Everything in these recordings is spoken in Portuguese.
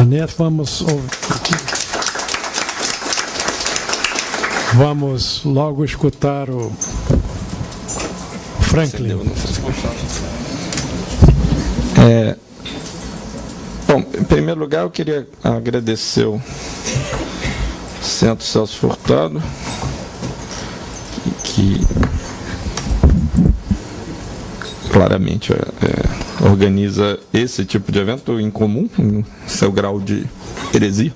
Anete, vamos logo escutar o Franklin. Bom, em primeiro lugar, eu queria agradecer o Centro Celso Furtado, que claramente organiza esse tipo de evento incomum, no seu grau de heresia.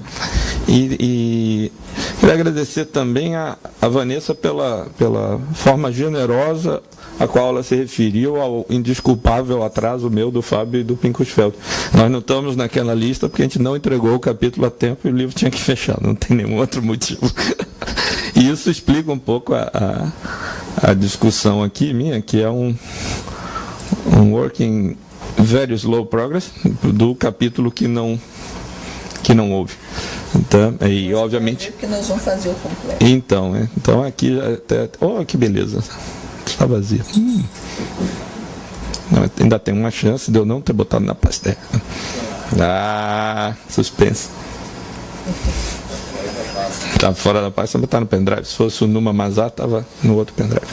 E queria agradecer também a Vanessa pela forma generosa a qual ela se referiu ao indesculpável atraso meu, do Fábio e do Pinkusfeld. Nós não estamos naquela lista porque a gente não entregou o capítulo a tempo e o livro tinha que fechar, não tem nenhum outro motivo. E isso explica um pouco a discussão aqui minha, que é um working very slow progress do capítulo que não houve. Então, e obviamente que nós vamos fazer o completo. Então aqui até, que beleza, está vazia. Não, ainda tem uma chance de eu não ter botado na pasta. Suspense. Estava fora da pasta, mas está no pendrive. Se fosse o Numa Mazar, estava no outro pendrive.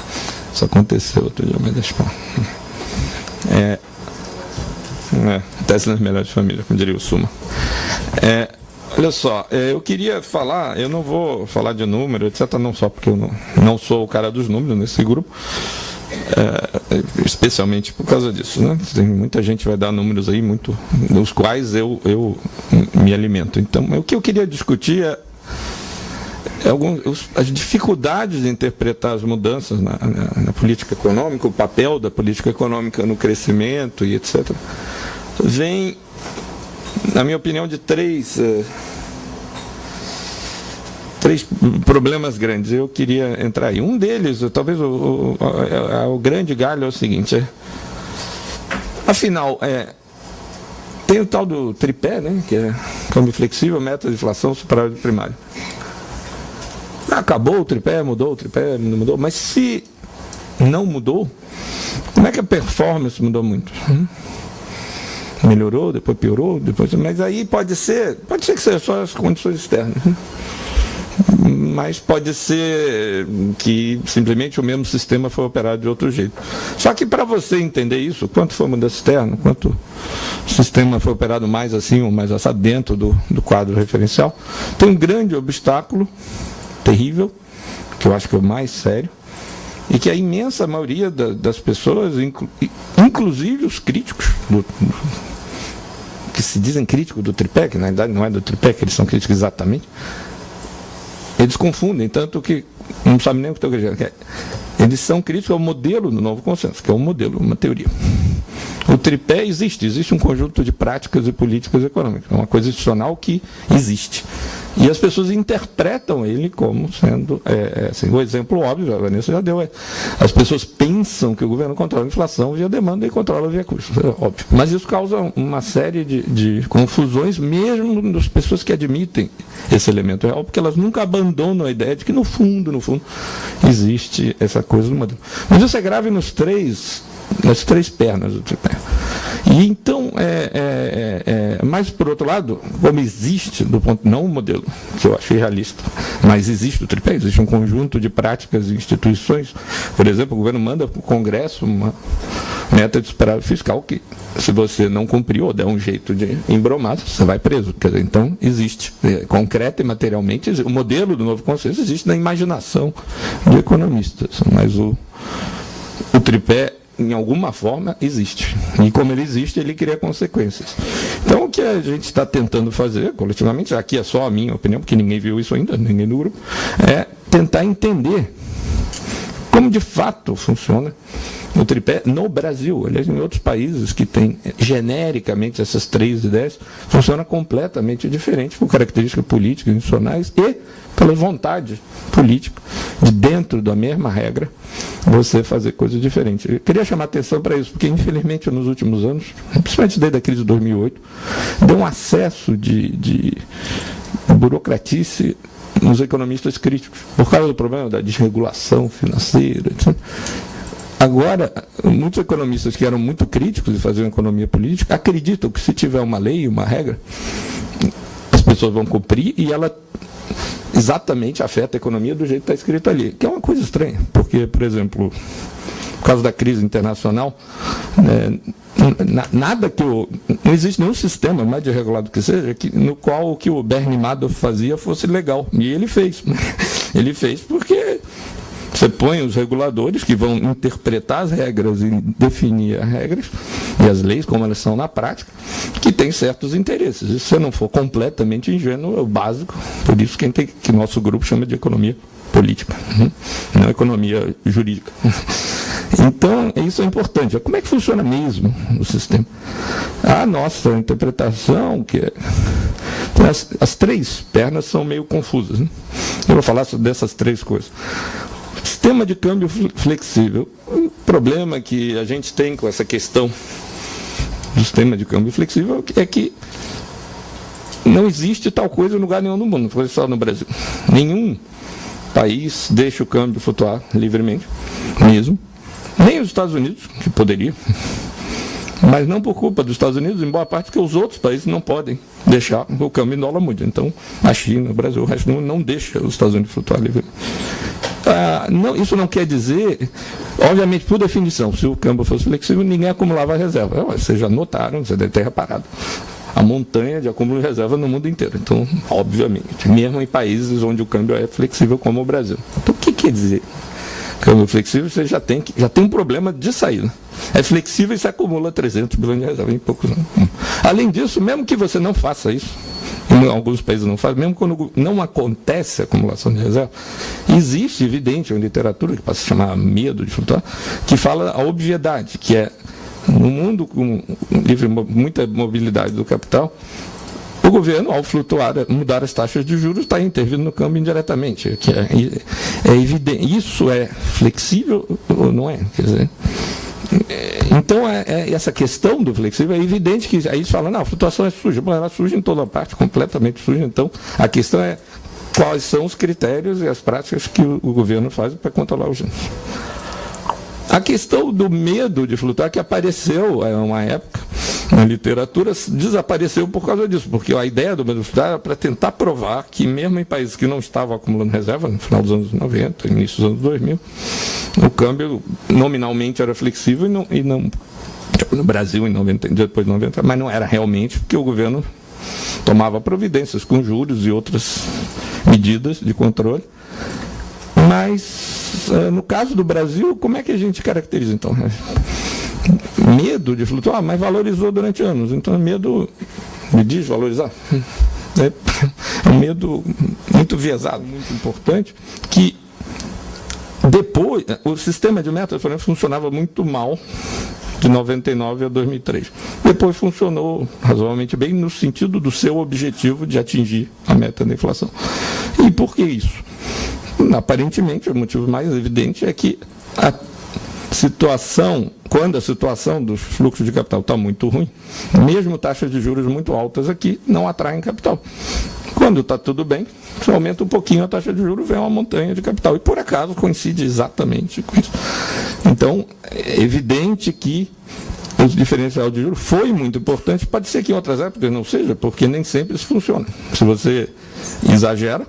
Isso aconteceu outro dia, mas deixa eu falar. Acontece nas melhores famílias, como diria o Suma. Olha só, eu queria falar, eu não vou falar de número, etc., não só porque eu não sou o cara dos números nesse grupo, especialmente por causa disso, né? Tem muita gente que vai dar números aí, dos quais eu me alimento. Então, o que eu queria discutir as dificuldades de interpretar as mudanças na política econômica, o papel da política econômica no crescimento e etc., vem, na minha opinião, de três problemas grandes. Eu queria entrar aí. Um deles, talvez o grande galho, é o seguinte: afinal, tem o tal do tripé, né, que é câmbio flexível, meta de inflação, superávit primário. Acabou o tripé, mudou o tripé, não mudou, mas se não mudou, como é que a performance mudou muito? Melhorou, depois piorou, mas aí pode ser que seja só as condições externas, né? Mas pode ser que simplesmente o mesmo sistema foi operado de outro jeito. Só que para você entender isso, quanto foi mudança externa, quanto o sistema foi operado mais assim ou mais assado dentro do quadro referencial, tem um grande obstáculo terrível, que eu acho que é o mais sério, e que a imensa maioria das pessoas, inclusive os críticos, que se dizem críticos do tripé, que na verdade não é do tripé, que eles são críticos exatamente, eles confundem, tanto que não sabem nem o que estou querendo dizer. Eles são críticos ao modelo do novo consenso, que é um modelo, uma teoria. O tripé existe um conjunto de práticas e políticas econômicas, é uma coisa institucional que existe. E as pessoas interpretam ele como sendo, assim, o exemplo óbvio, a Vanessa já deu, as pessoas pensam que o governo controla a inflação via demanda e controla via custos, é óbvio. Mas isso causa uma série de confusões, mesmo das pessoas que admitem esse elemento real, porque elas nunca abandonam a ideia de que, no fundo, existe essa coisa do modelo. Mas isso é grave nas três pernas do tripé. E então, mas por outro lado, como existe, do ponto, não o modelo, que eu achei realista, mas existe o tripé, existe um conjunto de práticas e instituições. Por exemplo, o governo manda para o Congresso uma meta de superávit fiscal que, se você não cumprir ou der um jeito de embromar, você vai preso. Quer dizer, então, existe. Concreta e materialmente, o modelo do novo consenso existe na imaginação de economistas, mas o tripé, em alguma forma, existe. E como ele existe, ele cria consequências. Então, o que a gente está tentando fazer, coletivamente, aqui é só a minha opinião, porque ninguém viu isso ainda, ninguém do grupo, é tentar entender como de fato funciona o tripé no Brasil. Aliás, em outros países que têm genericamente essas três ideias, funciona completamente diferente por características políticas, institucionais e pela vontade política de, dentro da mesma regra, você fazer coisas diferentes. Eu queria chamar a atenção para isso, porque infelizmente nos últimos anos, principalmente desde a crise de 2008, deu um acesso de burocratice nos economistas críticos, por causa do problema da desregulação financeira, etc. Agora, muitos economistas que eram muito críticos de fazer uma economia política acreditam que, se tiver uma lei, uma regra, pessoas vão cumprir e ela exatamente afeta a economia do jeito que está escrito ali, que é uma coisa estranha, porque, por exemplo, por causa da crise internacional, nada que não existe nenhum sistema, mais desregulado que seja, no qual o que o Bernie Madoff fazia fosse legal. E ele fez. Ele fez porque você põe os reguladores que vão interpretar as regras e definir as regras e as leis, como elas são na prática, que tem certos interesses. E se você não for completamente ingênuo, é o básico. Por isso que nosso grupo chama de economia política, não economia jurídica. Então, isso é importante. Como é que funciona mesmo o sistema? A nossa interpretação, as três pernas são meio confusas, né? Eu vou falar dessas três coisas. Sistema de câmbio flexível. O problema que a gente tem com essa questão do sistema de câmbio flexível é que não existe tal coisa em lugar nenhum do mundo, não foi só no Brasil. Nenhum país deixa o câmbio flutuar livremente, mesmo. Nem os Estados Unidos, que poderia, mas não por culpa dos Estados Unidos, em boa parte, porque os outros países não podem deixar o câmbio em dólar mude. Então, a China, o Brasil, o resto do mundo não deixa os Estados Unidos flutuar livremente. Isso não quer dizer, obviamente, por definição, se o câmbio fosse flexível, ninguém acumulava reserva. Vocês já notaram, você deve ter reparado, a montanha de acúmulo de reserva no mundo inteiro. Então, obviamente, mesmo em países onde o câmbio é flexível, como o Brasil. Então, o que quer dizer? Câmbio flexível, você já tem um problema de saída. É flexível e se acumula 300 bilhões de reserva em poucos anos. Além disso, mesmo que você não faça isso, em alguns países não fazem, mesmo quando não acontece a acumulação de reserva, existe, evidente, uma literatura que pode se chamar medo de flutuar, que fala a obviedade, que é, no mundo com muita mobilidade do capital, o governo, ao flutuar, mudar as taxas de juros, está intervindo no câmbio indiretamente. Que é evidente. Isso é flexível ou não é? Quer dizer, então, essa questão do flexível é evidente que aí eles falam, não, a flutuação é suja. Bom, ela é suja em toda parte, completamente suja. Então, a questão é quais são os critérios e as práticas que o governo faz para controlar os juros. A questão do medo de flutuar, que apareceu em uma época na literatura, desapareceu por causa disso, porque a ideia do medo de flutuar era para tentar provar que mesmo em países que não estavam acumulando reserva, no final dos anos 90, início dos anos 2000, o câmbio nominalmente era flexível e não no Brasil, depois de 90, mas não era realmente, porque o governo tomava providências com juros e outras medidas de controle. Mas, no caso do Brasil, como é que a gente caracteriza, então? Medo de flutuar, mas valorizou durante anos. Então, é medo de desvalorizar. É um medo muito viesado, muito importante, que depois, o sistema de metas, por exemplo, funcionava muito mal de 99 a 2003. Depois funcionou razoavelmente bem no sentido do seu objetivo de atingir a meta da inflação. E por que isso? Aparentemente, o motivo mais evidente é que quando a situação dos fluxos de capital está muito ruim, mesmo taxas de juros muito altas aqui não atraem capital. Quando está tudo bem, você aumenta um pouquinho a taxa de juros, vem uma montanha de capital. E por acaso coincide exatamente com isso. Então, é evidente que o diferencial de juros foi muito importante. Pode ser que em outras épocas não seja, porque nem sempre isso funciona. Se você exagera,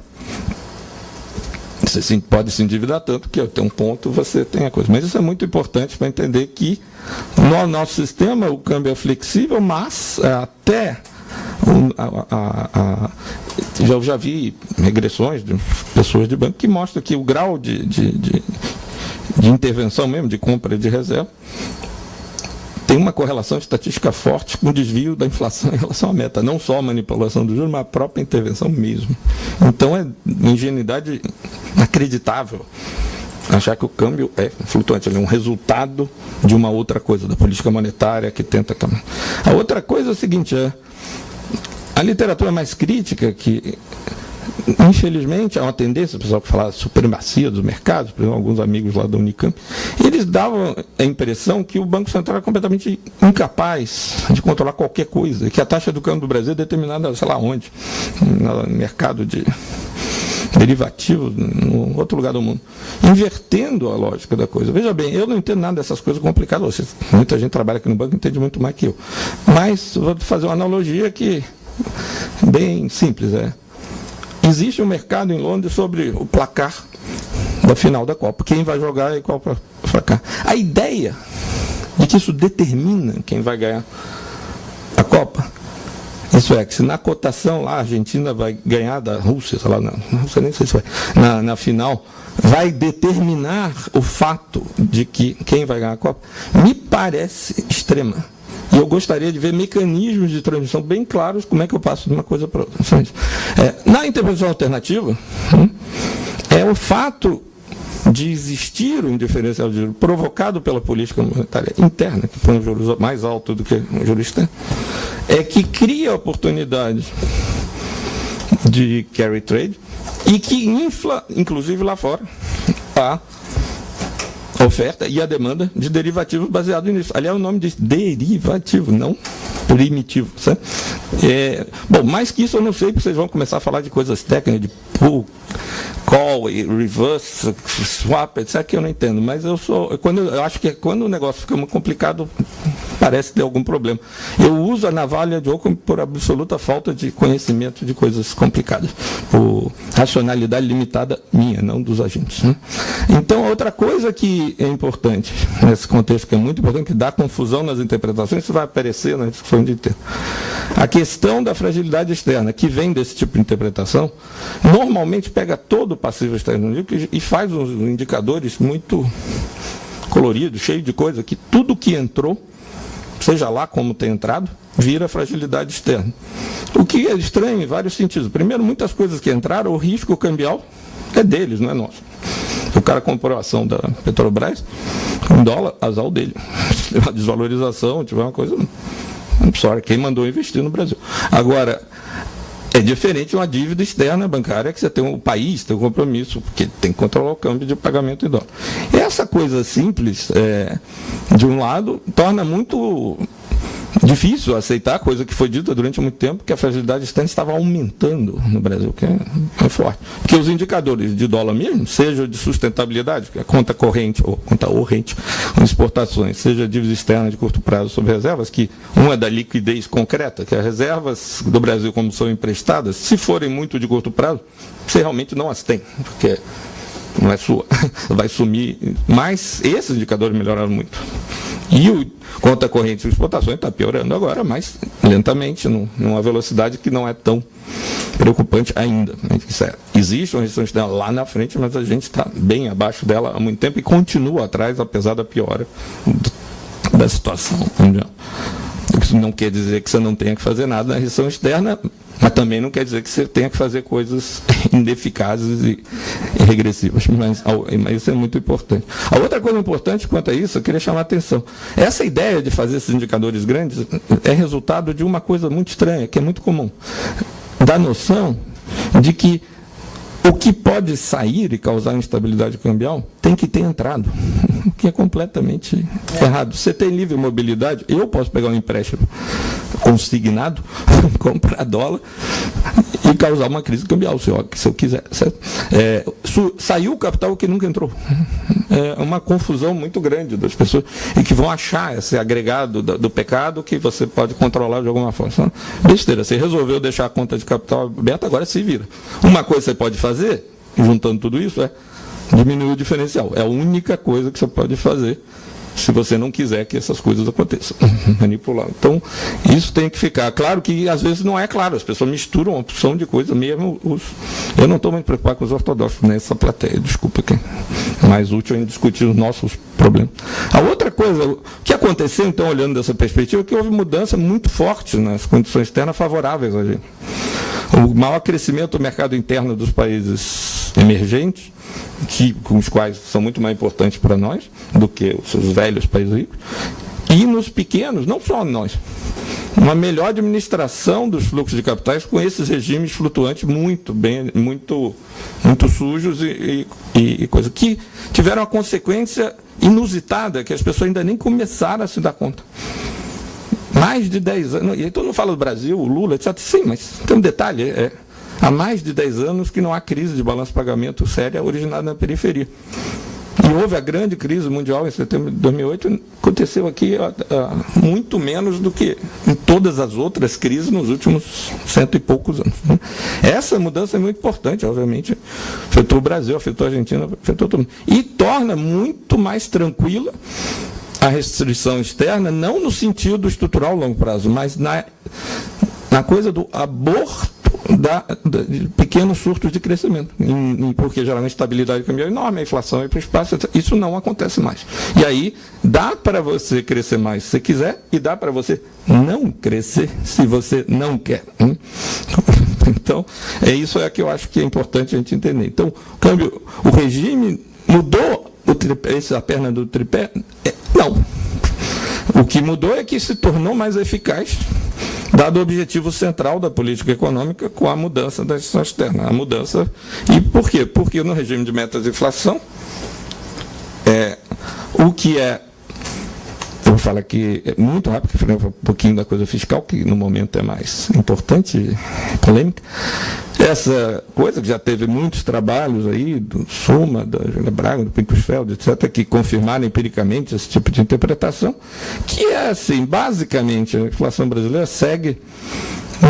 você pode se endividar tanto que até um ponto você tem a coisa. Mas isso é muito importante para entender que no nosso sistema o câmbio é flexível, mas até eu já vi regressões de pessoas de banco que mostram que o grau de intervenção mesmo, de compra de reserva, tem uma correlação estatística forte com o desvio da inflação em relação à meta. Não só a manipulação do juros, mas a própria intervenção mesmo. Então é ingenuidade inacreditável achar que o câmbio é flutuante. Ele é um resultado de uma outra coisa, da política monetária que tenta... A outra coisa é o seguinte, a literatura mais crítica, que infelizmente há uma tendência, o pessoal que fala supremacia dos mercados, por exemplo, alguns amigos lá da Unicamp, eles davam a impressão que o Banco Central é completamente incapaz de controlar qualquer coisa, que a taxa do câmbio do Brasil é determinada, sei lá onde, no mercado de derivativos, em outro lugar do mundo, invertendo a lógica da coisa. Veja bem, eu não entendo nada dessas coisas complicadas, muita gente trabalha aqui no banco e entende muito mais que eu, mas vou fazer uma analogia que bem simples. Existe um mercado em Londres sobre o placar da final da Copa. Quem vai jogar e qual placar. A ideia de que isso determina quem vai ganhar a Copa, isso é, que se na cotação lá a Argentina vai ganhar da Rússia, sei lá, não sei nem se vai, na final, vai determinar o fato de que quem vai ganhar a Copa, me parece extrema. E eu gostaria de ver mecanismos de transmissão bem claros como é que eu passo de uma coisa para outra. Na interpretação alternativa, é o fato de existir um diferencial de juros provocado pela política monetária interna, que põe um juros mais alto do que um juros externo, é que cria oportunidades de carry trade e que infla, inclusive lá fora, a oferta e a demanda de derivativos baseados nisso. Aliás, o nome diz derivativo, não primitivo. Certo? Bom, mais que isso eu não sei, porque vocês vão começar a falar de coisas técnicas, de pull, call, reverse, swap, etc., que eu não entendo. Mas eu acho que quando o negócio fica muito complicado, parece ter algum problema. Eu uso a navalha de Occam por absoluta falta de conhecimento de coisas complicadas, por racionalidade limitada minha, não dos agentes. Né? Então, outra coisa que é importante, nesse contexto que é muito importante, que dá confusão nas interpretações, isso vai aparecer na discussão de inteiro. A questão da fragilidade externa, que vem desse tipo de interpretação, normalmente pega todo o passivo externo e faz uns indicadores muito coloridos, cheios de coisa, que tudo que entrou, seja lá como tem entrado, vira fragilidade externa. O que é estranho em vários sentidos. Primeiro, muitas coisas que entraram, o risco cambial é deles, não é nosso. O cara comprou a ação da Petrobras, $1, azar dele. Se tiver uma desvalorização, tiver uma coisa... Sorry, quem mandou investir no Brasil. Agora, é diferente de uma dívida externa bancária, que você tem o país, tem um compromisso, porque tem que controlar o câmbio de pagamento em dólar. Essa coisa simples, de um lado, torna muito difícil aceitar, coisa que foi dita durante muito tempo, que a fragilidade externa estava aumentando no Brasil, que é forte. Porque os indicadores de dólar mesmo, seja de sustentabilidade, que é a conta corrente ou conta corrente com exportações, seja a dívida externa de curto prazo sobre reservas, que uma é da liquidez concreta, que as reservas do Brasil, como são emprestadas, se forem muito de curto prazo, você realmente não as tem, porque não é sua, vai sumir, mas esses indicadores melhoraram muito. E o conta corrente de exportações está piorando agora, mas lentamente, numa velocidade que não é tão preocupante ainda. Existe uma restrição externa lá na frente, mas a gente está bem abaixo dela há muito tempo e continua atrás, apesar da piora da situação mundial. Isso não quer dizer que você não tenha que fazer nada na restrição externa, mas também não quer dizer que você tenha que fazer coisas ineficazes e regressivas. Mas isso é muito importante. A outra coisa importante quanto a isso, eu queria chamar a atenção. Essa ideia de fazer esses indicadores grandes é resultado de uma coisa muito estranha, que é muito comum. Da noção de que o que pode sair e causar instabilidade cambial tem que ter entrado, o que é completamente errado. Você tem livre mobilidade, eu posso pegar um empréstimo consignado, comprar dólar e causar uma crise cambial, se eu quiser. Saiu o capital que nunca entrou. É uma confusão muito grande das pessoas e que vão achar esse agregado do pecado que você pode controlar de alguma forma. Então, besteira, você resolveu deixar a conta de capital aberta, agora se vira. Uma coisa que você pode fazer, juntando tudo isso, é diminuir o diferencial. É a única coisa que você pode fazer se você não quiser que essas coisas aconteçam. Manipular. Então, isso tem que ficar. Claro que, às vezes, não é claro. As pessoas misturam uma opção de coisa, mesmo eu não estou muito preocupado com os ortodoxos nessa plateia. Desculpa, que é mais útil em discutir os nossos problemas. A outra coisa, o que aconteceu, então, olhando dessa perspectiva, é que houve mudança muito forte nas condições externas favoráveis a gente. O maior crescimento do mercado interno dos países emergentes, com os quais são muito mais importantes para nós do que os velhos países ricos, e nos pequenos, não só nós, uma melhor administração dos fluxos de capitais com esses regimes flutuantes muito sujos e coisa, que tiveram uma consequência inusitada, que as pessoas ainda nem começaram a se dar conta. Mais de 10 anos, e todo mundo fala do Brasil, o Lula, etc. Sim, mas tem um detalhe, há mais de 10 anos que não há crise de balanço de pagamento séria originada na periferia. E houve a grande crise mundial em setembro de 2008, aconteceu aqui muito menos do que em todas as outras crises nos últimos 100 e poucos anos. Essa mudança é muito importante, obviamente, afetou o Brasil, afetou a Argentina, afetou todo mundo. E torna muito mais tranquila a restrição externa, não no sentido estrutural a longo prazo, mas na coisa do aborto de pequenos surtos de crescimento, porque geralmente a estabilidade cambial é enorme, a inflação é para o espaço, isso não acontece mais. E aí dá para você crescer mais se você quiser e dá para você não crescer se você não quer. Então, isso é que eu acho que é importante a gente entender. Então, o regime mudou a perna do tripé? Não. O que mudou é que se tornou mais eficaz, dado o objetivo central da política econômica com a mudança da decisão externa. A mudança. E por quê? Porque no regime de metas de inflação, o que é. Eu vou falar aqui muito rápido, porque eu falei um pouquinho da coisa fiscal, que no momento é mais importante, polêmica. Essa coisa que já teve muitos trabalhos aí, do Suma, da Júlia Braga, do Pinkusfeld, etc., que confirmaram empiricamente esse tipo de interpretação, que é assim, basicamente, a inflação brasileira segue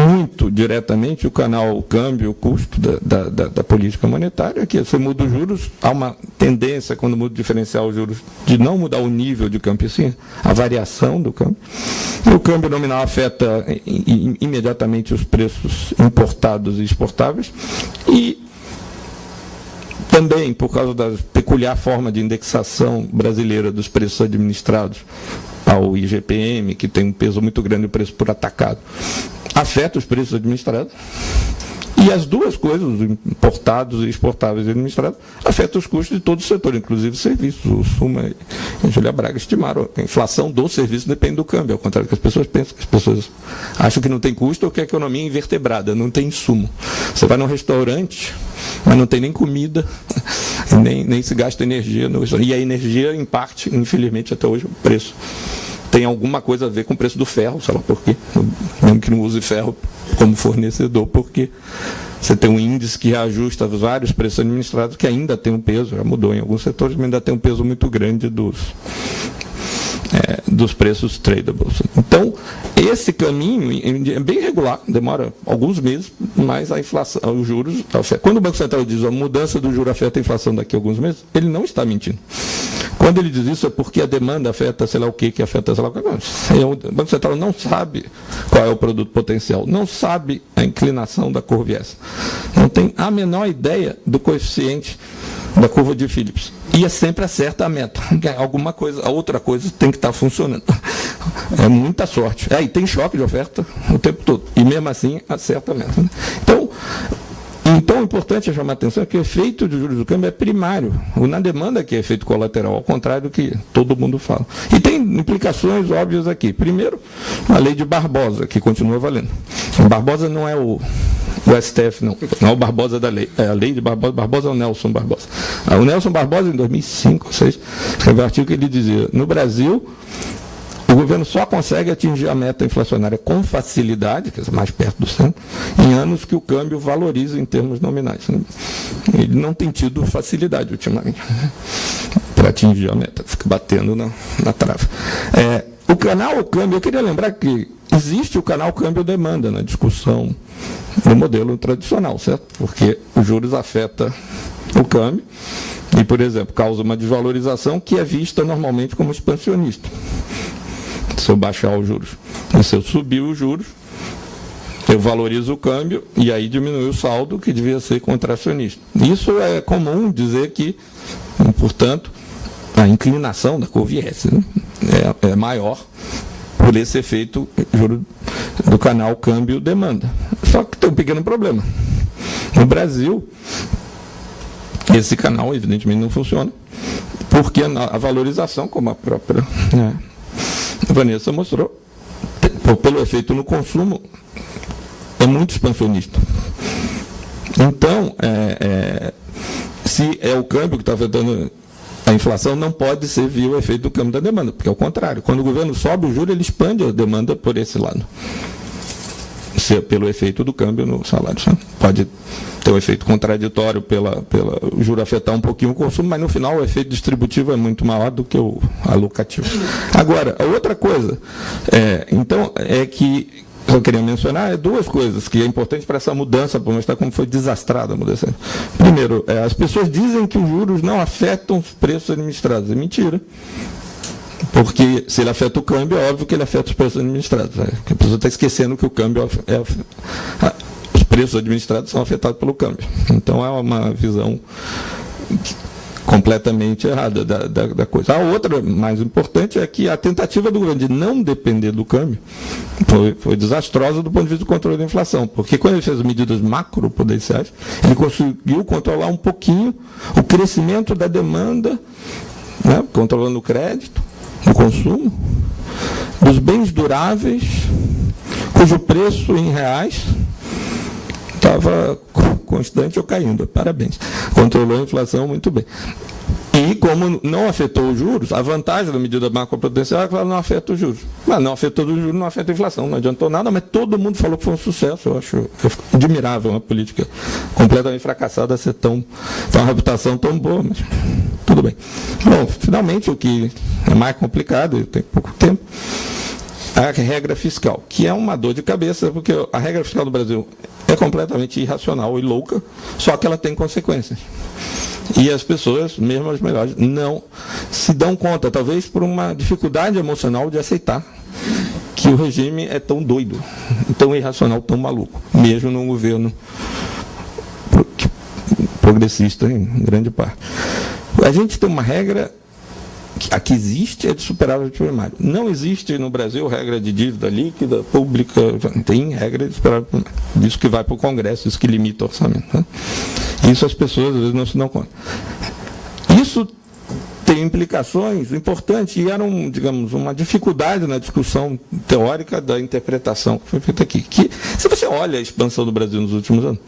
muito diretamente o canal, o câmbio, o custo da política monetária, que você muda os juros, há uma tendência, quando muda o diferencial os juros, de não mudar o nível de câmbio, sim, a variação do câmbio. E o câmbio nominal afeta imediatamente os preços importados e exportáveis, e também, por causa da peculiar forma de indexação brasileira dos preços administrados ao IGPM, que tem um peso muito grande, o preço por atacado, afeta os preços administrados. E as duas coisas, os importados e exportáveis e administrados, afetam os custos de todo o setor, inclusive serviços. O Suma e a Júlia Braga estimaram que a inflação do serviço depende do câmbio, ao contrário do que as pessoas pensam, que as pessoas acham que não tem custo ou que a economia é invertebrada, não tem insumo. Você vai num restaurante, mas não tem nem comida, nem se gasta energia. E a energia, em parte, infelizmente, até hoje, o preço tem alguma coisa a ver com o preço do ferro, sei lá por quê. Mesmo que não use ferro como fornecedor, porque você tem um índice que reajusta vários preços administrados, que ainda tem um peso, já mudou em alguns setores, mas ainda tem um peso muito grande dos preços tradables. Então, esse caminho é bem regular, demora alguns meses, mas a inflação, os juros, quando o Banco Central diz a mudança do juro afeta a inflação daqui a alguns meses, ele não está mentindo. Quando ele diz isso é porque a demanda afeta sei lá o que afeta sei lá o que. Não, o Banco Central não sabe qual é o produto potencial, não sabe a inclinação da curva S, não tem a menor ideia do coeficiente da curva de Phillips. E sempre acerta a meta. Alguma coisa, a outra coisa tem que estar funcionando. É muita sorte. Aí tem choque de oferta o tempo todo. E mesmo assim acerta a meta. Então, o importante é chamar a atenção que o efeito de juros do câmbio é primário. Na demanda que é efeito colateral, ao contrário do que todo mundo fala. E tem implicações óbvias aqui. Primeiro, a lei de Barbosa, que continua valendo. Barbosa não é o STF, não é o Barbosa da lei. É a lei de Barbosa. Barbosa é o Nelson Barbosa. O Nelson Barbosa, em 2005, 2006, escreveu um artigo que ele dizia: no Brasil, o governo só consegue atingir a meta inflacionária com facilidade, quer dizer, mais perto do centro, em anos que o câmbio valoriza em termos nominais. Ele não tem tido facilidade ultimamente para atingir a meta, fica batendo na trave. O canal câmbio, eu queria lembrar que existe o canal câmbio-demanda na discussão no modelo tradicional, certo? Porque os juros afetam o câmbio e, por exemplo, causa uma desvalorização que é vista normalmente como expansionista. Se eu baixar os juros, se eu subir os juros, eu valorizo o câmbio e aí diminui o saldo, que devia ser contracionista. Isso é comum dizer que, portanto, a inclinação da curva S, né, é maior por esse efeito juro do canal câmbio-demanda. Só que tem um pequeno problema. No Brasil, esse canal evidentemente não funciona, porque a valorização, como a própria Vanessa mostrou, pelo efeito no consumo, é muito expansionista. Então, se é o câmbio que está afetando a inflação, não pode ser via o efeito do câmbio da demanda, porque é o contrário. Quando o governo sobe o juro, ele expande a demanda por esse lado. pelo efeito do câmbio no salário. Pode ter um efeito contraditório pela o juro afetar um pouquinho o consumo, mas no final o efeito distributivo é muito maior do que o alocativo. Agora, a outra coisa, então, é que eu queria mencionar duas coisas que é importante para essa mudança, para mostrar como foi desastrada a mudança. Primeiro, as pessoas dizem que os juros não afetam os preços administrados. É mentira. Porque se ele afeta o câmbio, é óbvio que ele afeta os preços administrados. A pessoa está esquecendo que o câmbio os preços administrados são afetados pelo câmbio. Então é uma visão completamente errada da coisa. A outra, mais importante, é que a tentativa do governo de não depender do câmbio foi desastrosa do ponto de vista do controle da inflação, porque quando ele fez medidas macroprudenciais, ele conseguiu controlar um pouquinho o crescimento da demanda, né, controlando o crédito, o consumo, dos bens duráveis, cujo preço em reais estava constante ou caindo. Parabéns. Controlou a inflação muito bem. E como não afetou os juros, a vantagem da medida macroprudencial é que ela não afeta os juros. Mas não afetou os juros, não afeta a inflação, não adiantou nada, mas todo mundo falou que foi um sucesso. Eu acho admirável uma política completamente fracassada ser ter uma reputação tão boa, mas tudo bem. Bom, finalmente, o que é mais complicado, eu tenho pouco tempo, a regra fiscal, que é uma dor de cabeça, porque a regra fiscal do Brasil é completamente irracional e louca, só que ela tem consequências. E as pessoas, mesmo as melhores, não se dão conta, talvez por uma dificuldade emocional de aceitar que o regime é tão doido, tão irracional, tão maluco, mesmo num governo progressista em grande parte. A gente tem uma regra. A que existe é de superávit primário. Não existe no Brasil regra de dívida líquida, pública, tem regra de superávit primário. Isso que vai para o Congresso, isso que limita o orçamento. Né? Isso as pessoas às vezes não se dão conta. Isso tem implicações importantes e era, digamos, uma dificuldade na discussão teórica da interpretação que foi feita aqui. Que, se você olha a expansão do Brasil nos últimos anos,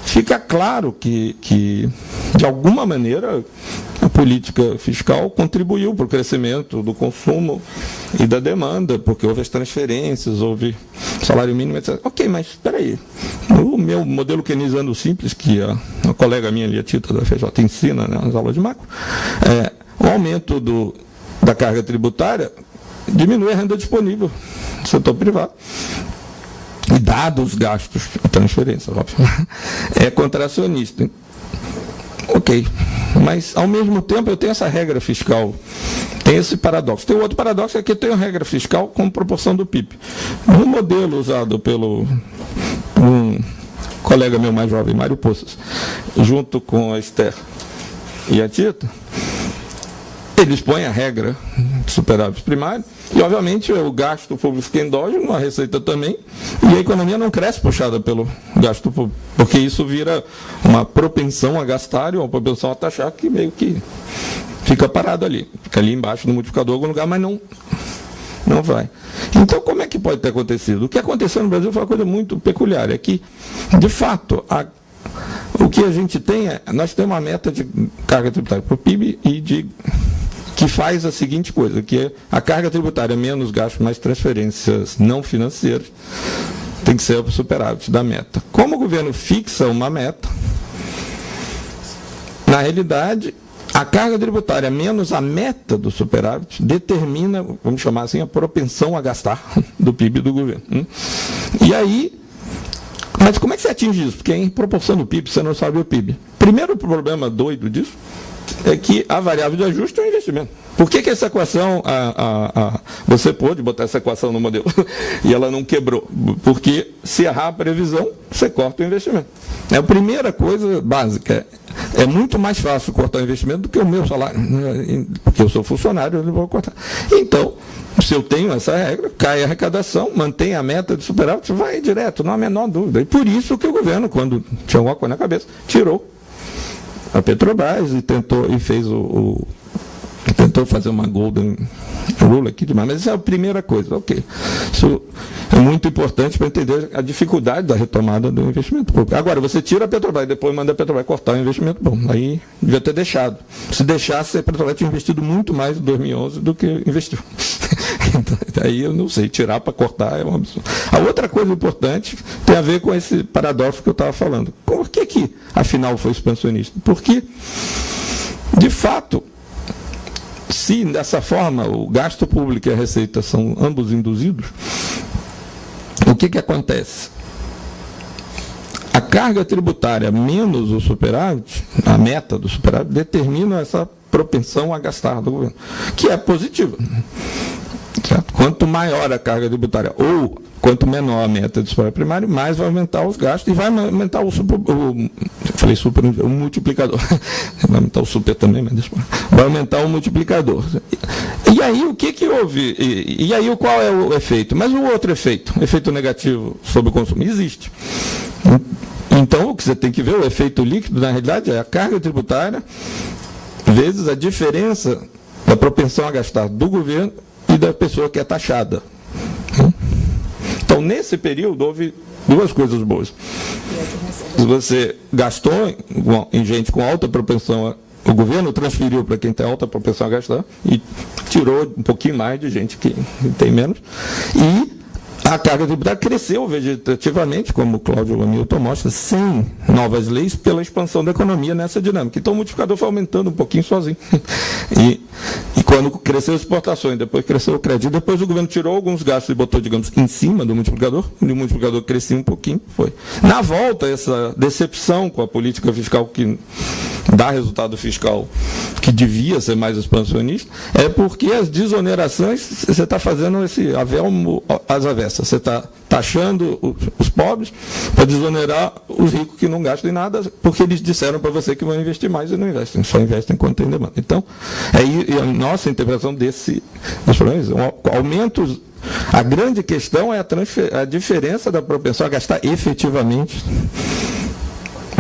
fica claro que de alguma maneira, a política fiscal contribuiu para o crescimento do consumo e da demanda, porque houve as transferências, houve salário mínimo, etc. Ok, mas espera aí. O meu modelo keynesiano simples, que a colega minha ali, a Tita da FJ, ensina, né, nas aulas de macro, o aumento da carga tributária diminui a renda disponível do setor privado. E dados os gastos, a transferência, óbvio, é contracionista. Ok, mas ao mesmo tempo eu tenho essa regra fiscal, tem esse paradoxo. Tem outro paradoxo, é que eu tenho a regra fiscal como proporção do PIB. No modelo usado pelo um colega meu mais jovem, Mário Poças, junto com a Esther e a Tita, eles põem a regra de superávit primário e, obviamente, o gasto público fica endógeno, a receita também, e a economia não cresce puxada pelo gasto público, porque isso vira uma propensão a gastar e uma propensão a taxar que meio que fica parado ali. Fica ali embaixo no multiplicador em algum lugar, mas não vai. Então, como é que pode ter acontecido? O que aconteceu no Brasil foi uma coisa muito peculiar, é que, de fato, o que a gente tem nós temos uma meta de carga tributária para o PIB e que faz a seguinte coisa, que é a carga tributária menos gastos mais transferências não financeiras tem que ser o superávit da meta. Como o governo fixa uma meta, na realidade, a carga tributária menos a meta do superávit determina, vamos chamar assim, a propensão a gastar do PIB do governo. E aí, mas como é que você atinge isso? Porque em proporção do PIB, você não sabe o PIB. Primeiro problema doido disso é que a variável de ajuste é o investimento. Por que essa equação, você pôde botar essa equação no modelo e ela não quebrou? Porque se errar a previsão, você corta o investimento. É a primeira coisa básica. É muito mais fácil cortar o investimento do que o meu salário. Porque eu sou funcionário, eu não vou cortar. Então, se eu tenho essa regra, cai a arrecadação, mantém a meta de superávit, vai direto, não há a menor dúvida. E por isso que o governo, quando tinha alguma coisa na cabeça, tirou a Petrobras e tentou e fez tentou fazer uma golden rule aqui demais, mas essa é a primeira coisa, ok. Isso é muito importante para entender a dificuldade da retomada do investimento público. Agora, você tira a Petrobras e depois manda a Petrobras cortar o investimento, bom, aí devia ter deixado. Se deixasse, a Petrobras tinha investido muito mais em 2011 do que investiu. Então, aí eu não sei, tirar para cortar é um absurdo. A outra coisa importante tem a ver com esse paradoxo que eu estava falando. Por que, afinal, foi expansionista? Porque, de fato, se dessa forma o gasto público e a receita são ambos induzidos, o que acontece? A carga tributária menos o superávit, a meta do superávit, determina essa propensão a gastar do governo, que é positiva. Certo? Quanto maior a carga tributária ou quanto menor a meta do superávit primário, mais vai aumentar os gastos e vai aumentar o multiplicador. Vai aumentar o super também, mas vai aumentar o multiplicador. E aí o que houve? E aí qual é o efeito? Mas o outro efeito, efeito negativo sobre o consumo, existe. Então o que você tem que ver, o efeito líquido, na realidade, é a carga tributária vezes a diferença da propensão a gastar do governo e da pessoa que é taxada. Então, nesse período, houve duas coisas boas. Se você gastou em gente com alta propensão, o governo transferiu para quem tem alta propensão a gastar e tirou um pouquinho mais de gente que tem menos. E a carga tributária cresceu vegetativamente, como o Cláudio Hamilton mostra, sem novas leis, pela expansão da economia nessa dinâmica. Então o multiplicador foi aumentando um pouquinho sozinho. E quando cresceu as exportações, depois cresceu o crédito, depois o governo tirou alguns gastos e botou, digamos, em cima do multiplicador, e o multiplicador crescia um pouquinho, foi. Na volta, essa decepção com a política fiscal que dá resultado fiscal que devia ser mais expansionista, é porque as desonerações, você está fazendo esse avelmo às avessas. Você está taxando os pobres para desonerar os ricos que não gastam em nada, porque eles disseram para você que vão investir mais e não investem, só investem quando tem demanda. Então, aí a nossa interpretação desse problema é aumento. A grande questão é a diferença da propensão a gastar efetivamente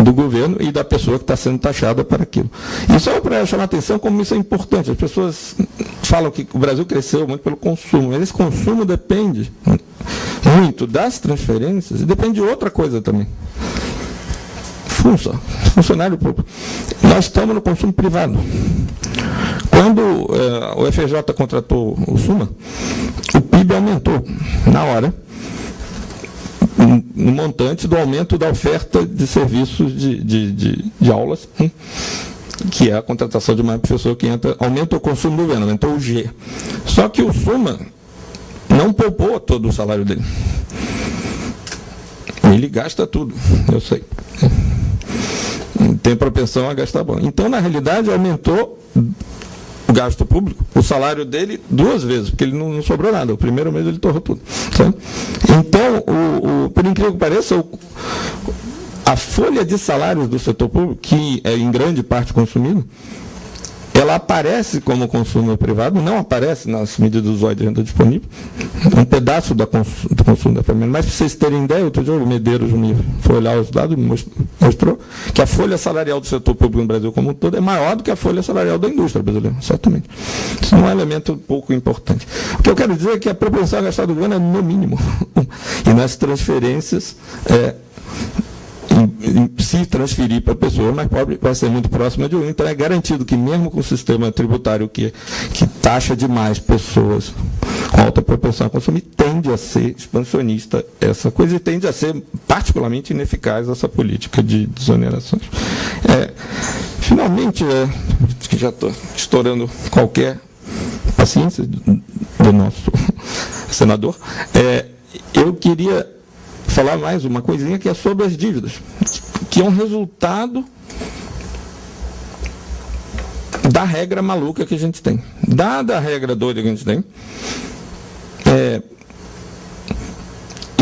do governo e da pessoa que está sendo taxada para aquilo. E só para chamar a atenção como isso é importante. As pessoas falam que o Brasil cresceu muito pelo consumo, mas esse consumo depende muito das transferências e depende de outra coisa também. Funcionário público. Nós estamos no consumo privado. Quando o FJ contratou o SUMA, o PIB aumentou na hora, no montante do aumento da oferta de serviços de aulas, que é a contratação de mais professor que entra, aumenta o consumo do governo, aumentou o G. Só que o SUMA não poupou todo o salário dele. Ele gasta tudo, eu sei. Tem propensão a gastar bom. Então, na realidade, aumentou o gasto público, o salário dele 2 vezes, porque ele não sobrou nada. O primeiro mês ele torrou tudo. Sabe? Então, por incrível que pareça, a folha de salários do setor público, que é em grande parte consumido, ela aparece como consumo privado, não aparece nas medidas usuais de renda disponível, um pedaço do consumo da família. Mas, para vocês terem ideia, outro dia o Medeiros foi olhar os dados e mostrou que a folha salarial do setor público no Brasil como um todo é maior do que a folha salarial da indústria brasileira, certamente. Isso é um elemento pouco importante. O que eu quero dizer é que a propensão a gastar do governo é no mínimo. E nas transferências, se transferir para a pessoa mais pobre, vai ser muito próxima de 1. Então, é garantido que, mesmo com o sistema tributário que taxa demais pessoas com alta propensão a consumir, tende a ser expansionista essa coisa e tende a ser particularmente ineficaz essa política de desonerações. Finalmente, que já estou estourando qualquer paciência do nosso senador, eu queria falar mais uma coisinha que é sobre as dívidas, que é um resultado da regra maluca que a gente tem. Dada a regra doida que a gente tem,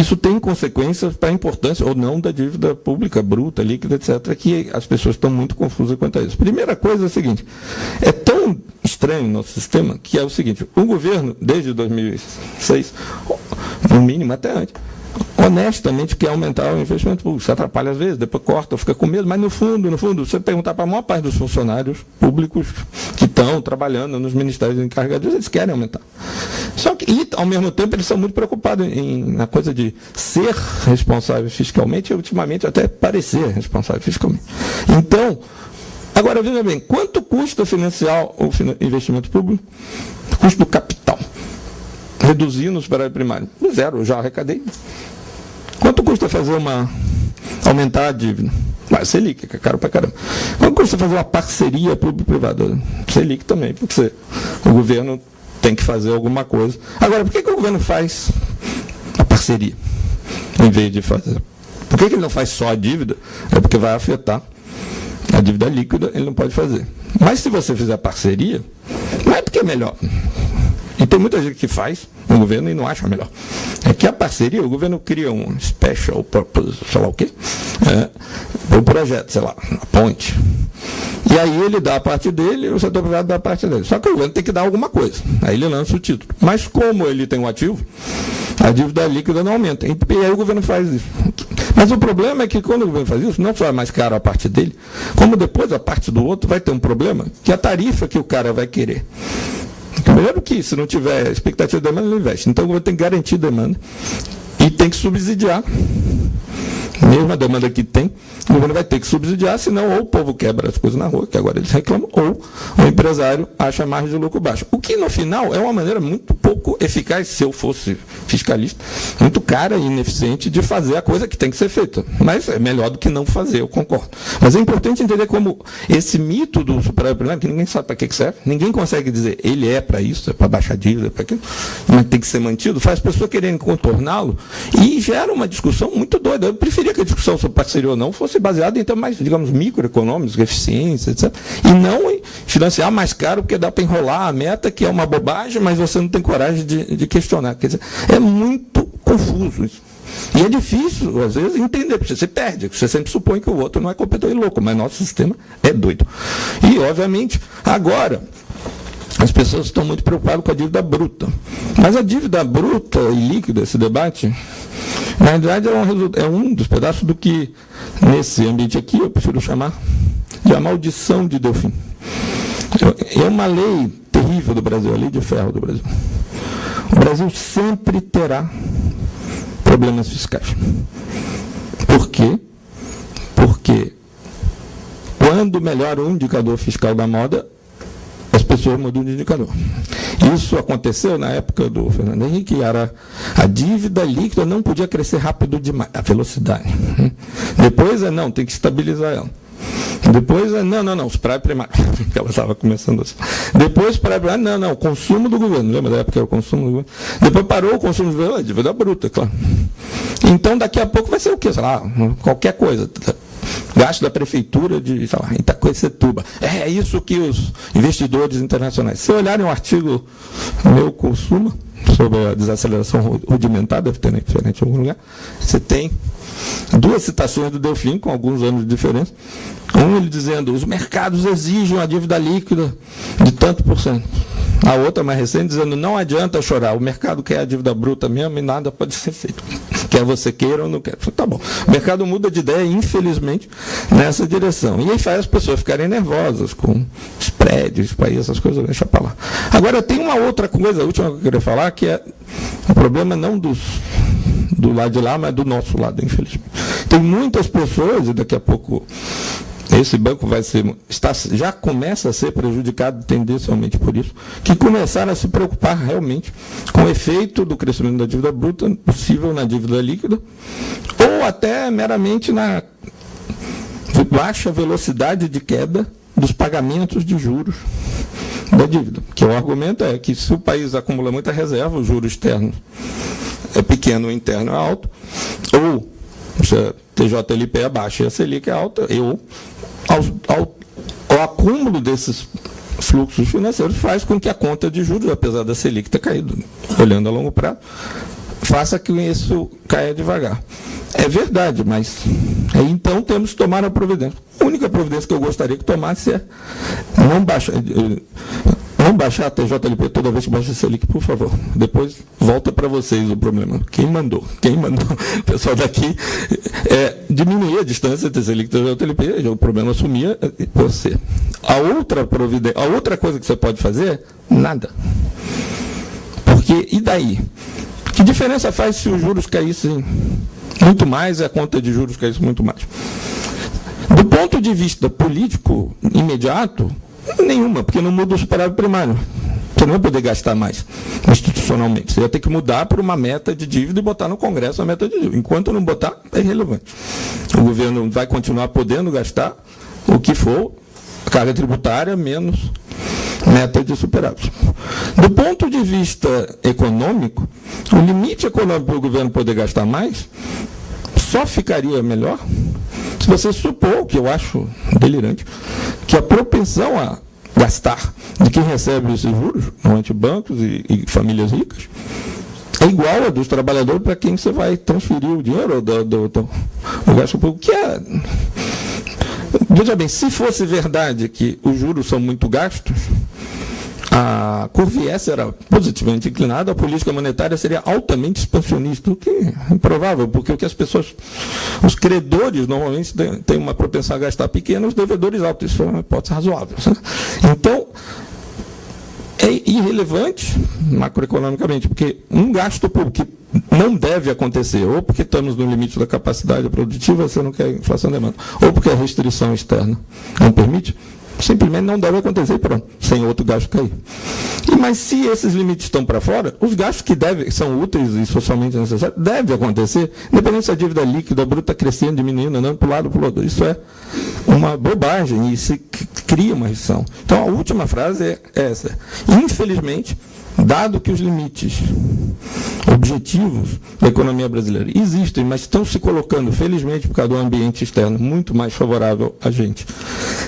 isso tem consequências para a importância ou não da dívida pública, bruta, líquida, etc., que as pessoas estão muito confusas quanto a isso. Primeira coisa é a seguinte, é tão estranho o nosso sistema que é o seguinte, o governo, desde 2006, no mínimo até antes, honestamente quer aumentar o investimento público. Isso atrapalha às vezes, depois corta, fica com medo, mas no fundo, você perguntar para a maior parte dos funcionários públicos que estão trabalhando nos ministérios encarregados, eles querem aumentar. Só que, e, ao mesmo tempo, eles são muito preocupados na coisa de ser responsável fiscalmente e, ultimamente, até parecer responsável fiscalmente. Então, agora, veja bem, quanto custa financiar o investimento público? Custo do capital. Reduzindo o superávit primário. Zero, eu já arrecadei. Quanto custa fazer aumentar a dívida? Selic, que é caro pra caramba. Quanto custa fazer uma parceria público-privada? Selic também, porque o governo tem que fazer alguma coisa. Agora, por que o governo faz a parceria, em vez de fazer? Por que ele não faz só a dívida? É porque vai afetar a dívida líquida, ele não pode fazer. Mas se você fizer a parceria, não é porque é melhor. E tem muita gente que faz no governo e não acha melhor. É que a parceria, o governo cria um special purpose, sei lá o quê, um projeto, sei lá, a ponte. E aí ele dá a parte dele e o setor privado dá a parte dele. Só que o governo tem que dar alguma coisa. Aí ele lança o título. Mas como ele tem um ativo, a dívida líquida não aumenta. E aí o governo faz isso. Mas o problema é que quando o governo faz isso, não só é mais caro a parte dele, como depois a parte do outro vai ter um problema, que a tarifa que o cara vai querer. Primeiro que, se não tiver expectativa de demanda, ele não investe. Então, o governo tem que garantir demanda e tem que subsidiar. Mesmo a demanda que tem, o governo vai ter que subsidiar, senão ou o povo quebra as coisas na rua, que agora eles reclamam, ou o empresário acha margem de lucro baixa. O que, no final, é uma maneira muito pouco eficaz, se eu fosse fiscalista, muito cara e ineficiente de fazer a coisa que tem que ser feita. Mas é melhor do que não fazer, eu concordo. Mas é importante entender como esse mito do superávit primário, que ninguém sabe para que serve, ninguém consegue dizer, ele é para isso, é para baixar dívida, é para aquilo, mas tem que ser mantido, faz as pessoas quererem contorná-lo e gera uma discussão muito doida. Eu preferia que a discussão sobre parceria ou não fosse baseada em termos mais, digamos, microeconômicos, eficiência, etc. E não em financiar mais caro, porque dá para enrolar a meta, que é uma bobagem, mas você não tem coragem de questionar. Quer dizer, é muito confuso isso. E é difícil, às vezes, entender, porque você perde, você sempre supõe que o outro não é competente e louco, mas nosso sistema é doido. E, obviamente, agora, as pessoas estão muito preocupadas com a dívida bruta. Mas a dívida bruta e líquida, esse debate, na realidade é um dos pedaços do que, nesse ambiente aqui, eu prefiro chamar de a maldição de Delfim. É uma lei terrível do Brasil, a lei de ferro do Brasil. O Brasil sempre terá problemas fiscais. Por quê? Porque quando melhora o indicador fiscal da moda, as pessoas mudam de indicador. Isso aconteceu na época do Fernando Henrique, a dívida líquida não podia crescer rápido demais, a velocidade. Depois não, tem que estabilizar ela. Depois não, os superávit primários, que ela estava começando assim. Depois, superávit primário, não, consumo do governo, lembra da época que era o consumo do governo? Depois parou o consumo do governo, a dívida bruta, claro. Então, daqui a pouco vai ser o quê? Sei lá, qualquer coisa. Gasto da prefeitura de, sei lá, Itacoacetuba. É isso que os investidores internacionais. Se olharem um artigo meu Consuma, sobre a desaceleração rudimentar, deve ter na internet em algum lugar, você tem duas citações do Delfim, com alguns anos de diferença. Ele dizendo, os mercados exigem a dívida líquida de tanto por cento. A outra, mais recente, dizendo, não adianta chorar, o mercado quer a dívida bruta mesmo e nada pode ser feito. Quer você queira ou não quer. Tá bom. O mercado muda de ideia, infelizmente, nessa direção. E aí faz as pessoas ficarem nervosas com os prédios, essas coisas, deixa para lá. Agora, tem uma outra coisa, a última que eu queria falar, que é o problema não do lado de lá, mas do nosso lado, infelizmente. Tem muitas pessoas, e daqui a pouco esse banco já começa a ser prejudicado tendencialmente por isso, que começaram a se preocupar realmente com o efeito do crescimento da dívida bruta, possível na dívida líquida, ou até meramente na baixa velocidade de queda dos pagamentos de juros da dívida. Que o argumento é que se o país acumula muita reserva, o juro externo é pequeno, o interno é alto, ou se a TJLP é baixa e a Selic é alta, ao acúmulo desses fluxos financeiros faz com que a conta de juros, apesar da Selic ter caído, olhando a longo prazo, faça que isso caia devagar. É verdade, mas então temos que tomar a providência. A única providência que eu gostaria que tomasse é não baixar a TJLP toda vez que baixa a Selic, por favor. Depois volta para vocês o problema. Quem mandou? O pessoal daqui diminuir a distância entre Selic e TJLP, o problema assumia você. A outra coisa que você pode fazer, nada. Porque, e daí? Que diferença faz se os juros caíssem muito mais e a conta de juros caísse muito mais? Do ponto de vista político imediato, nenhuma, porque não muda o superávit primário. Você não vai poder gastar mais institucionalmente. Você vai ter que mudar para uma meta de dívida e botar no Congresso a meta de dívida. Enquanto não botar, é irrelevante. O governo vai continuar podendo gastar o que for carga tributária menos meta de superávit. Do ponto de vista econômico, o limite econômico para o governo poder gastar mais só ficaria melhor se você supor, que eu acho delirante, que a propensão a gastar de quem recebe esses juros, normalmente bancos e famílias ricas, é igual a dos trabalhadores para quem você vai transferir o dinheiro do gasto público, que é... Veja bem, se fosse verdade que os juros são muito gastos, a curva IS era positivamente inclinada, a política monetária seria altamente expansionista, o que é improvável, porque o que as pessoas, os credores normalmente têm uma propensão a gastar pequeno, os devedores altos, isso é uma hipótese razoável. Então, é irrelevante macroeconomicamente, porque um gasto público que não deve acontecer, ou porque estamos no limite da capacidade produtiva, você não quer inflação de demanda, ou porque a restrição externa não permite, simplesmente não deve acontecer, pronto, sem outro gasto cair. Mas se esses limites estão para fora, os gastos que são úteis e socialmente necessários, devem acontecer, independente se a dívida líquida bruta está crescendo, diminuindo, andando para o lado ou para o outro. Isso é uma bobagem e se cria uma restrição. Então, a última frase é essa. Infelizmente, dado que os limites objetivos da economia brasileira existem, mas estão se colocando, felizmente, por causa do ambiente externo muito mais favorável a gente,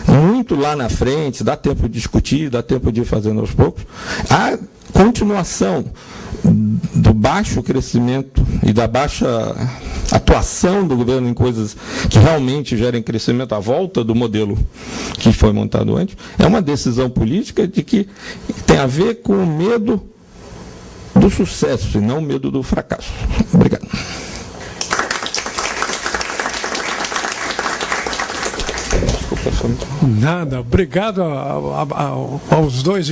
muito lá na frente, dá tempo de discutir, dá tempo de ir fazendo aos poucos, a continuação do baixo crescimento e da baixa atuação do governo em coisas que realmente gerem crescimento, à volta do modelo que foi montado antes, é uma decisão política de que tem a ver com o medo do sucesso e não o medo do fracasso. Obrigado. Nada, obrigado aos dois